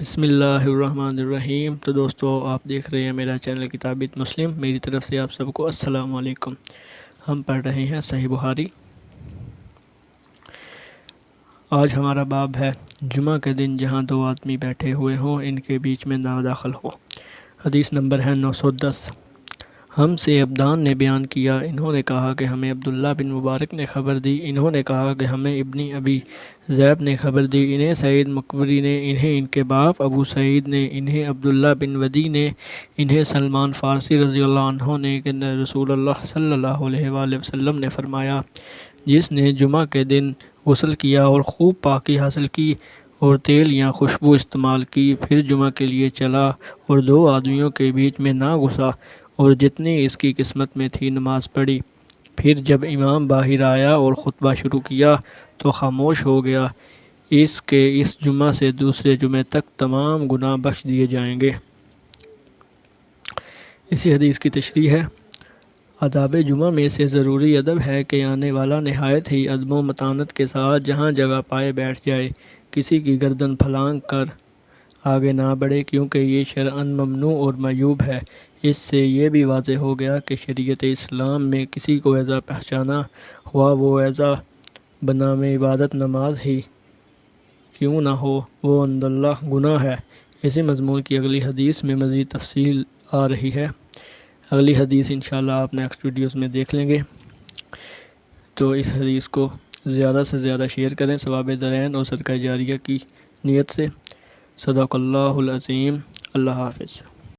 بسم اللہ الرحمن الرحیم۔ تو دوستو، آپ دیکھ رہے ہیں میرا چینل کتابیت مسلم۔ میری طرف سے آپ سب کو السلام علیکم۔ ہم پڑھ رہے ہیں صحیح بخاری۔ آج ہمارا باب ہے جمعہ کے دن جہاں دو آدمی بیٹھے ہوئے ہوں ان کے بیچ میں نہ داخل ہو۔ حدیث نمبر ہے 910۔ ہم سے عبدان نے بیان کیا، انہوں نے کہا کہ ہمیں عبداللہ بن مبارک نے خبر دی، انہوں نے کہا کہ ہمیں ابن ابی ذئب نے خبر دی، انہیں سعید مقبری نے، انہیں ان کے باپ ابو سعید نے، انہیں عبداللہ بن ودی نے، انہیں سلمان فارسی رضی اللہ عنہ نے کہ رسول اللہ صلی اللہ علیہ وآلہ وسلم نے فرمایا، جس نے جمعہ کے دن غسل کیا اور خوب پاکی حاصل کی اور تیل یا خوشبو استعمال کی، پھر جمعہ کے لیے چلا اور دو آدمیوں کے بیچ میں نہ گھسا اور جتنی اس کی قسمت میں تھی نماز پڑھی، پھر جب امام باہر آیا اور خطبہ شروع کیا تو خاموش ہو گیا، اس کے اس جمعہ سے دوسرے جمعے تک تمام گناہ بخش دیے جائیں گے۔ اسی حدیث کی تشریح ہے، آداب جمعہ میں سے ضروری ادب ہے کہ آنے والا نہایت ہی ادب و متانت کے ساتھ جہاں جگہ پائے بیٹھ جائے، کسی کی گردن پھلانگ کر آگے نہ بڑھے، کیونکہ یہ شرعاً ممنوع اور معیوب ہے۔ اس سے یہ بھی واضح ہو گیا کہ شریعت اسلام میں کسی کو ایذا پہچانا، خواہ وہ ایذا بنام عبادت نماز ہی کیوں نہ ہو، وہ عنداللہ گناہ ہے۔ اسی مضمون کی اگلی حدیث میں مزید تفصیل آ رہی ہے۔ اگلی حدیث انشاءاللہ آپ نیکسٹ ویڈیوز میں دیکھ لیں گے، تو اس حدیث کو زیادہ سے زیادہ شیئر کریں ثواب دارین اور صدقہ جاریہ کی نیت سے۔ صدق اللہ العظیم۔ اللہ حافظ۔